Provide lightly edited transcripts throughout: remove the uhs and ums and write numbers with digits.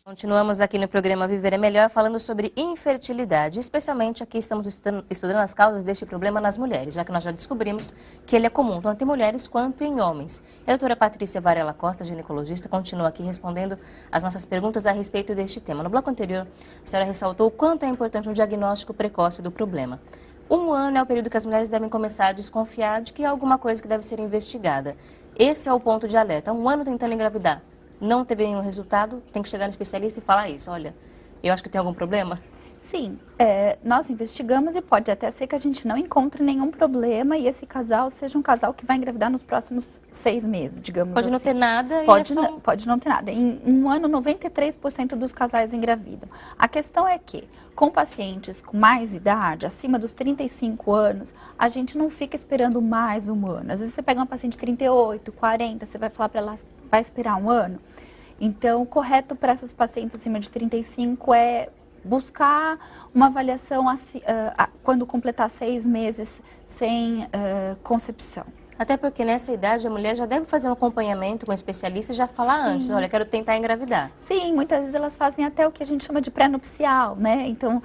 Continuamos aqui no programa Viver é Melhor falando sobre infertilidade, especialmente aqui estamos estudando as causas deste problema nas mulheres, já que nós já descobrimos que ele é comum tanto em mulheres quanto em homens. A doutora Patrícia Varela Costa, ginecologista, continua aqui respondendo as nossas perguntas a respeito deste tema. No bloco anterior, a senhora ressaltou o quanto é importante um diagnóstico precoce do problema. 1 ano é o período que as mulheres devem começar a desconfiar de que há alguma coisa que deve ser investigada. Esse é o ponto de alerta. 1 ano tentando engravidar. Não teve nenhum resultado, tem que chegar no especialista e falar isso. Olha, eu acho que tem algum problema. Sim, nós investigamos e pode até ser que a gente não encontre nenhum problema e esse casal seja um casal que vai engravidar nos próximos 6 meses, digamos assim. Pode não ter nada Pode não ter nada. Em 1 ano, 93% dos casais engravidam. A questão é que, com pacientes com mais idade, acima dos 35 anos, a gente não fica esperando mais 1 ano. Às vezes você pega uma paciente de 38, 40, você vai falar para ela, vai esperar 1 ano? Então, o correto para essas pacientes acima de 35 é buscar uma avaliação quando completar 6 meses sem concepção. Até porque nessa idade a mulher já deve fazer um acompanhamento com um especialista e já falar antes, olha, quero tentar engravidar. Sim, muitas vezes elas fazem até o que a gente chama de pré-nupcial, né? Então,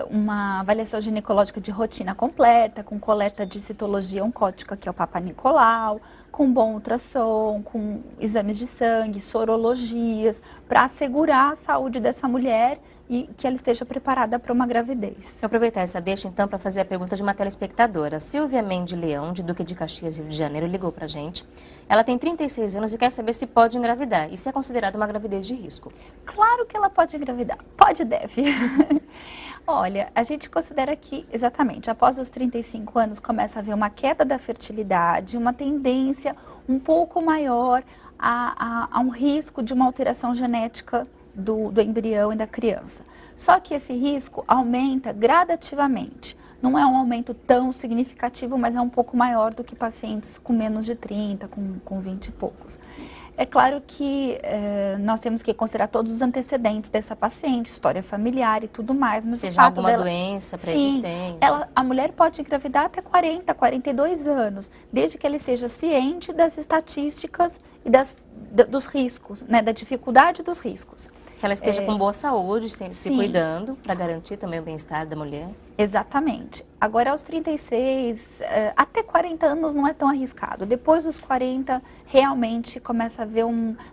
uma avaliação ginecológica de rotina completa, com coleta de citologia oncótica, que é o Papa Nicolau, com bom ultrassom, com exames de sangue, sorologias, para assegurar a saúde dessa mulher e que ela esteja preparada para uma gravidez. Vou aproveitar essa deixa, então, para fazer a pergunta de uma telespectadora. Silvia Mendes Leão, de Duque de Caxias, Rio de Janeiro, ligou para a gente. Ela tem 36 anos e quer saber se pode engravidar e se é considerada uma gravidez de risco. Claro que ela pode engravidar. Pode e deve. Olha, a gente considera que, exatamente, após os 35 anos começa a haver uma queda da fertilidade, uma tendência um pouco maior a um risco de uma alteração genética do embrião e da criança. Só que esse risco aumenta gradativamente. Não é um aumento tão significativo, mas é um pouco maior do que pacientes com menos de 30, com 20 e poucos. É claro que nós temos que considerar todos os antecedentes dessa paciente, história familiar e tudo mais. Mas seja alguma doença pré-existente. A mulher pode engravidar até 40, 42 anos, desde que ela esteja ciente das estatísticas e dos riscos, né, da dificuldade dos riscos. Que ela esteja com boa saúde, se cuidando, para garantir também o bem-estar da mulher. Exatamente. Agora, aos 36, até 40 anos não é tão arriscado. Depois dos 40, realmente começa a haver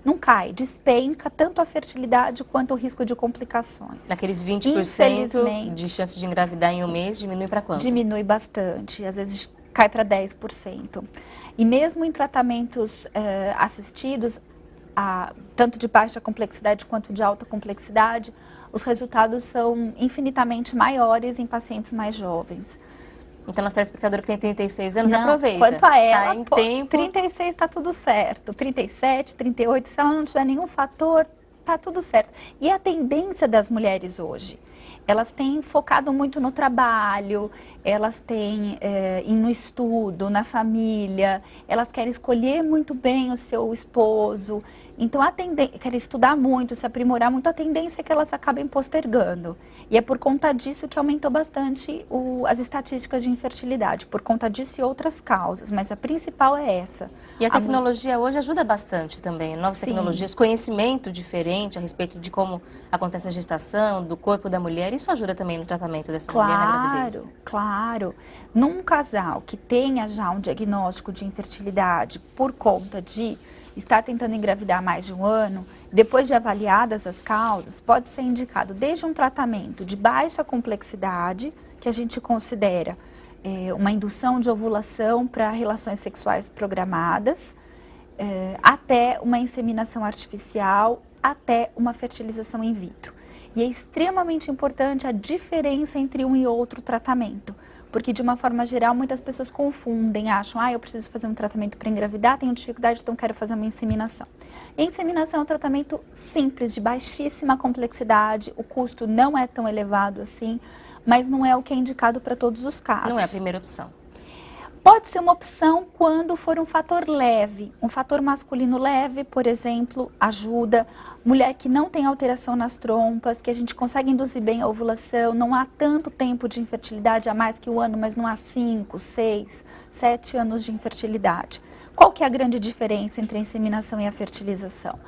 não cai, despenca tanto a fertilidade quanto o risco de complicações. Naqueles 20% de chance de engravidar em 1 mês, diminui para quanto? Diminui bastante, às vezes cai para 10%. E mesmo em tratamentos assistidos, tanto de baixa complexidade quanto de alta complexidade, os resultados são infinitamente maiores em pacientes mais jovens. Então, nossa telespectadora que tem 36 anos, aproveita. Quanto a ela, em tempo... 36 está tudo certo, 37, 38, se ela não tiver nenhum fator, está tudo certo. E a tendência das mulheres hoje? Elas têm focado muito no trabalho, elas têm no estudo, na família, elas querem escolher muito bem o seu esposo. Então, querem estudar muito, se aprimorar muito, a tendência é que elas acabem postergando. E é por conta disso que aumentou bastante as estatísticas de infertilidade, por conta disso e outras causas, mas a principal é essa. E a tecnologia hoje ajuda bastante também, novas tecnologias, conhecimento diferente a respeito de como acontece a gestação, do corpo da mulher, isso ajuda também no tratamento dessa mulher na gravidez. Claro. Num casal que tenha já um diagnóstico de infertilidade por conta de estar tentando engravidar mais de 1 ano, depois de avaliadas as causas, pode ser indicado desde um tratamento de baixa complexidade, que a gente considera uma indução de ovulação para relações sexuais programadas, até uma inseminação artificial, até uma fertilização in vitro. E é extremamente importante a diferença entre um e outro tratamento. Porque, de uma forma geral, muitas pessoas confundem, acham, eu preciso fazer um tratamento para engravidar, tenho dificuldade, então quero fazer uma inseminação. E a inseminação é um tratamento simples, de baixíssima complexidade, o custo não é tão elevado assim, mas não é o que é indicado para todos os casos. Não é a primeira opção. Pode ser uma opção quando for um fator leve, um fator masculino leve, por exemplo, ajuda. Mulher que não tem alteração nas trompas, que a gente consegue induzir bem a ovulação, não há tanto tempo de infertilidade, há mais que 1 ano, mas não há 5, 6, 7 anos de infertilidade. Qual que é a grande diferença entre a inseminação e a fertilização?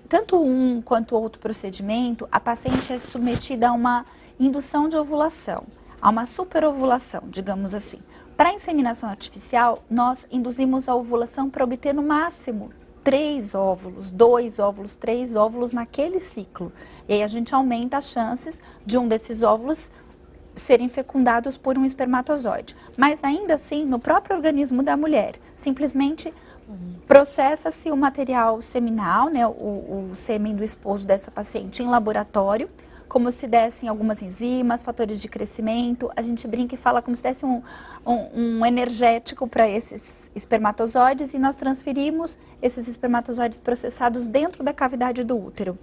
Tanto um quanto outro procedimento, a paciente é submetida a uma indução de ovulação, a uma superovulação, digamos assim. Para a inseminação artificial, nós induzimos a ovulação para obter no máximo 3 óvulos, 2 óvulos, 3 óvulos naquele ciclo. E aí a gente aumenta as chances de um desses óvulos serem fecundados por um espermatozoide. Mas ainda assim, no próprio organismo da mulher, simplesmente processa-se o material seminal, né, o sêmen do esposo dessa paciente em laboratório, como se dessem algumas enzimas, fatores de crescimento. A gente brinca e fala como se desse um energético para esses espermatozoides e nós transferimos esses espermatozoides processados dentro da cavidade do útero.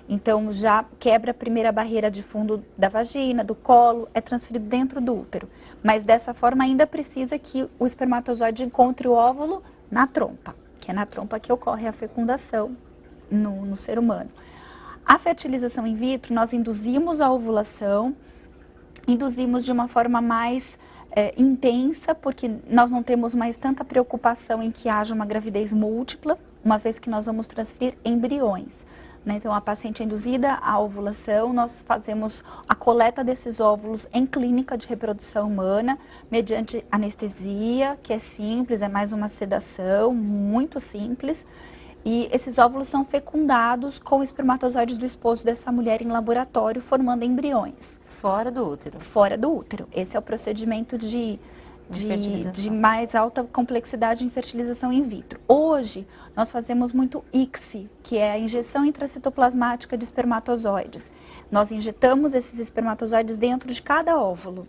Então, já quebra a primeira barreira de fundo da vagina, do colo, é transferido dentro do útero. Mas dessa forma ainda precisa que o espermatozoide encontre o óvulo na trompa, que é na trompa que ocorre a fecundação no ser humano. A fertilização in vitro, nós induzimos a ovulação, induzimos de uma forma mais intensa, porque nós não temos mais tanta preocupação em que haja uma gravidez múltipla, uma vez que nós vamos transferir embriões. Né? Então, a paciente é induzida à ovulação, nós fazemos a coleta desses óvulos em clínica de reprodução humana, mediante anestesia, que é simples, é mais uma sedação, muito simples. E esses óvulos são fecundados com espermatozoides do esposo dessa mulher em laboratório, formando embriões. Fora do útero? Fora do útero. Esse é o procedimento de mais alta complexidade em fertilização in vitro. Hoje, nós fazemos muito ICSI, que é a injeção intracitoplasmática de espermatozoides. Nós injetamos esses espermatozoides dentro de cada óvulo.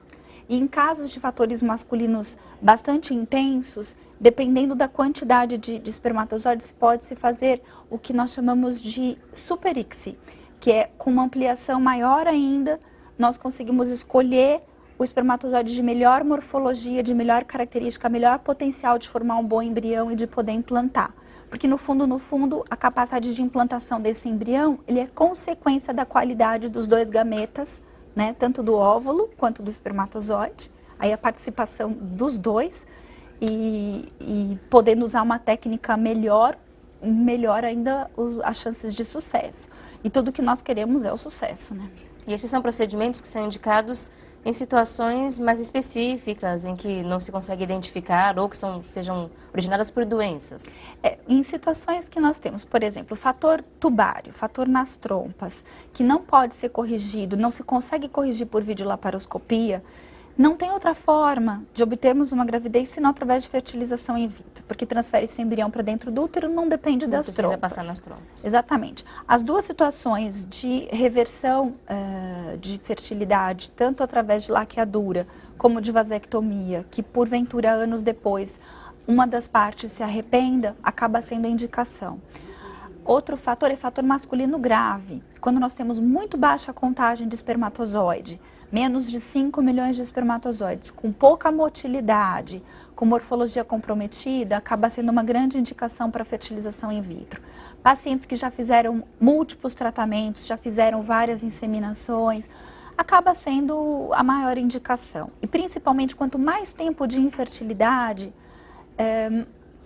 E em casos de fatores masculinos bastante intensos, dependendo da quantidade de espermatozoides, pode-se fazer o que nós chamamos de super ICSI, que é com uma ampliação maior ainda, nós conseguimos escolher o espermatozoide de melhor morfologia, de melhor característica, melhor potencial de formar um bom embrião e de poder implantar. Porque no fundo, a capacidade de implantação desse embrião, ele é consequência da qualidade dos 2 gametas, né, tanto do óvulo quanto do espermatozoide, aí a participação dos 2 e podendo usar uma técnica melhor ainda as chances de sucesso. E tudo que nós queremos é o sucesso, né? E estes são procedimentos que são indicados em situações mais específicas, em que não se consegue identificar ou que sejam originadas por doenças? Em situações que nós temos, por exemplo, fator tubário, fator nas trompas, que não pode ser corrigido, não se consegue corrigir por videolaparoscopia, não tem outra forma de obtermos uma gravidez senão através de fertilização in vitro, porque transfere-se o embrião para dentro do útero, não depende das trompas. Não precisa passar nas trompas. Exatamente. As duas situações de reversão de fertilidade, tanto através de laqueadura como de vasectomia, que porventura anos depois uma das partes se arrependa, acaba sendo a indicação. Outro fator é fator masculino grave, quando nós temos muito baixa contagem de espermatozoide, menos de 5 milhões de espermatozoides, com pouca motilidade, com morfologia comprometida, acaba sendo uma grande indicação para fertilização in vitro. Pacientes que já fizeram múltiplos tratamentos, já fizeram várias inseminações, acaba sendo a maior indicação. E principalmente quanto mais tempo de infertilidade,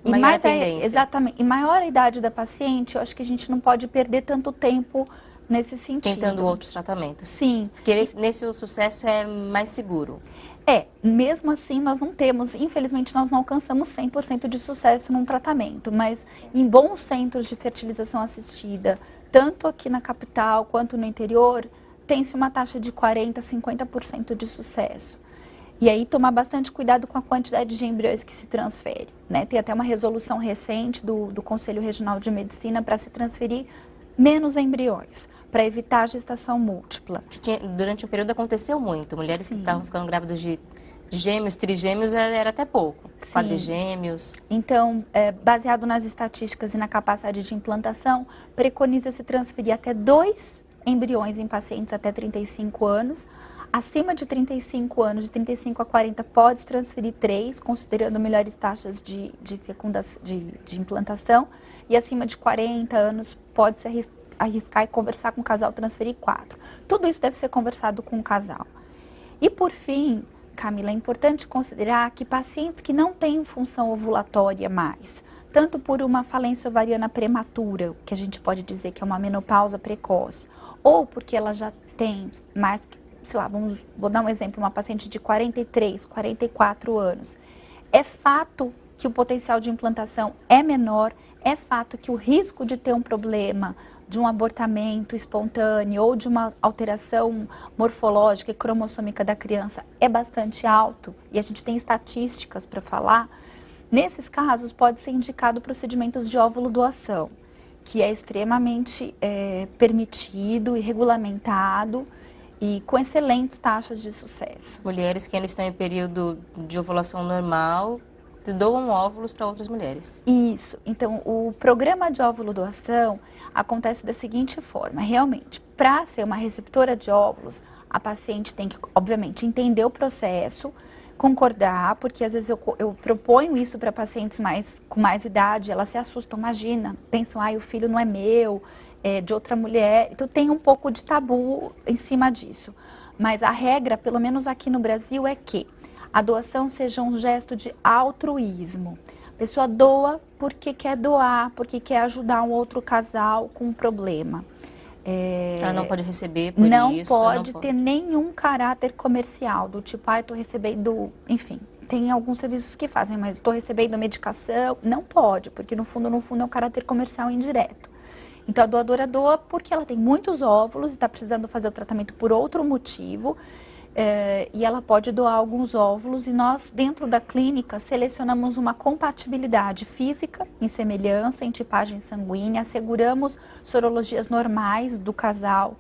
maior a tendência. Exatamente, e maior a idade da paciente, eu acho que a gente não pode perder tanto tempo nesse sentido. Tentando outros tratamentos. Sim. Porque nesse o sucesso é mais seguro. Mesmo assim nós não temos, infelizmente nós não alcançamos 100% de sucesso num tratamento, mas em bons centros de fertilização assistida, tanto aqui na capital quanto no interior, tem-se uma taxa de 40%, 50% de sucesso. E aí tomar bastante cuidado com a quantidade de embriões que se transfere, né? Tem até uma resolução recente do Conselho Regional de Medicina para se transferir menos embriões, para evitar a gestação múltipla. Durante um período aconteceu muito. Mulheres Sim. que estavam ficando grávidas de gêmeos, trigêmeos, era até pouco. Sim. Quadrigêmeos. Então, baseado nas estatísticas e na capacidade de implantação, preconiza-se transferir até 2 embriões em pacientes até 35 anos. Acima de 35 anos, de 35 a 40, pode se transferir 3, considerando melhores taxas de implantação. E acima de 40 anos, pode se arriscar e conversar com o casal, transferir 4. Tudo isso deve ser conversado com o casal. E por fim, Camila, é importante considerar que pacientes que não têm função ovulatória mais, tanto por uma falência ovariana prematura, que a gente pode dizer que é uma menopausa precoce, ou porque ela já tem mais, sei lá, vou dar um exemplo, uma paciente de 43, 44 anos. É fato que o potencial de implantação é menor, é fato que o risco de ter um problema, de um abortamento espontâneo ou de uma alteração morfológica e cromossômica da criança é bastante alto, e a gente tem estatísticas para falar. Nesses casos, pode ser indicado procedimentos de óvulo doação, que é extremamente permitido e regulamentado e com excelentes taxas de sucesso. Mulheres que ainda estão em período de ovulação normal doam óvulos para outras mulheres. Isso. Então, o programa de óvulo doação acontece da seguinte forma. Realmente, para ser uma receptora de óvulos, a paciente tem que, obviamente, entender o processo, concordar, porque às vezes eu proponho isso para pacientes com mais idade, elas se assustam, imagina, pensam, o filho não é meu, é de outra mulher. Então, tem um pouco de tabu em cima disso. Mas a regra, pelo menos aqui no Brasil, é que a doação seja um gesto de altruísmo. A pessoa doa porque quer doar, porque quer ajudar um outro casal com um problema. Ela não pode receber por não isso. Pode ter nenhum caráter comercial, do tipo, estou recebendo, enfim, tem alguns serviços que fazem, mas estou recebendo medicação. Não pode, porque no fundo é um caráter comercial indireto. Então a doadora doa porque ela tem muitos óvulos e está precisando fazer o tratamento por outro motivo. E ela pode doar alguns óvulos e nós, dentro da clínica, selecionamos uma compatibilidade física, em semelhança, em tipagem sanguínea, asseguramos sorologias normais do casal,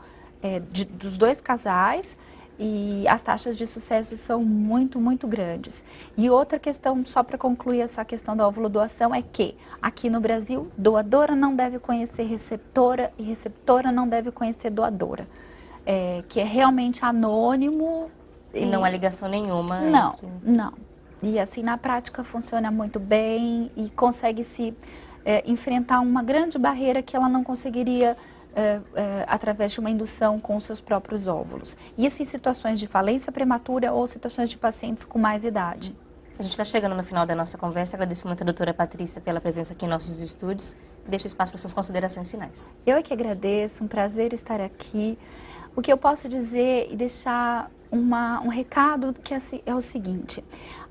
dos dois casais, e as taxas de sucesso são muito, muito grandes. E outra questão, só para concluir essa questão da óvulo doação, é que aqui no Brasil, doadora não deve conhecer receptora e receptora não deve conhecer doadora. Que é realmente anônimo. E não há ligação nenhuma. Não. E assim, na prática funciona muito bem e consegue-se enfrentar uma grande barreira que ela não conseguiria através de uma indução com os seus próprios óvulos. Isso em situações de falência prematura ou situações de pacientes com mais idade. A gente está chegando no final da nossa conversa. Agradeço muito a doutora Patrícia pela presença aqui em nossos estúdios. Deixo espaço para suas considerações finais. Eu é que agradeço, um prazer estar aqui. O que eu posso dizer e deixar um recado que é o seguinte: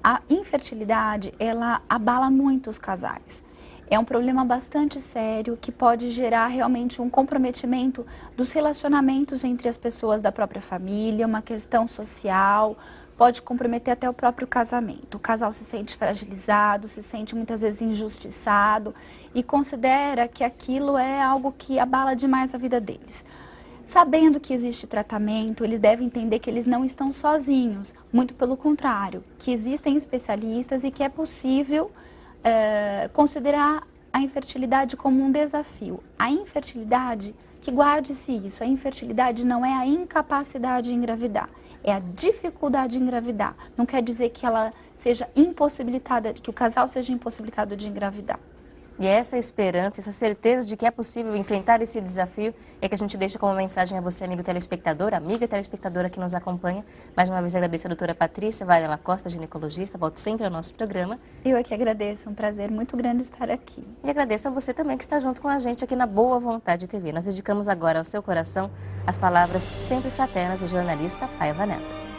a infertilidade, ela abala muito os casais. É um problema bastante sério que pode gerar realmente um comprometimento dos relacionamentos entre as pessoas da própria família, uma questão social, pode comprometer até o próprio casamento. O casal se sente fragilizado, se sente muitas vezes injustiçado e considera que aquilo é algo que abala demais a vida deles. Sabendo que existe tratamento, eles devem entender que eles não estão sozinhos, muito pelo contrário, que existem especialistas e que é possível considerar a infertilidade como um desafio. A infertilidade, que guarde-se isso, a infertilidade não é a incapacidade de engravidar, é a dificuldade de engravidar. Não quer dizer que ela seja impossibilitada, que o casal seja impossibilitado de engravidar. E essa esperança, essa certeza de que é possível enfrentar esse desafio é que a gente deixa como mensagem a você, amigo telespectador, amiga telespectadora que nos acompanha. Mais uma vez agradeço a doutora Patrícia Varela Costa, ginecologista. Volte sempre ao nosso programa. Eu é que agradeço, um prazer muito grande estar aqui. E agradeço a você também que está junto com a gente aqui na Boa Vontade TV. Nós dedicamos agora ao seu coração as palavras sempre fraternas do jornalista Paiva Neto.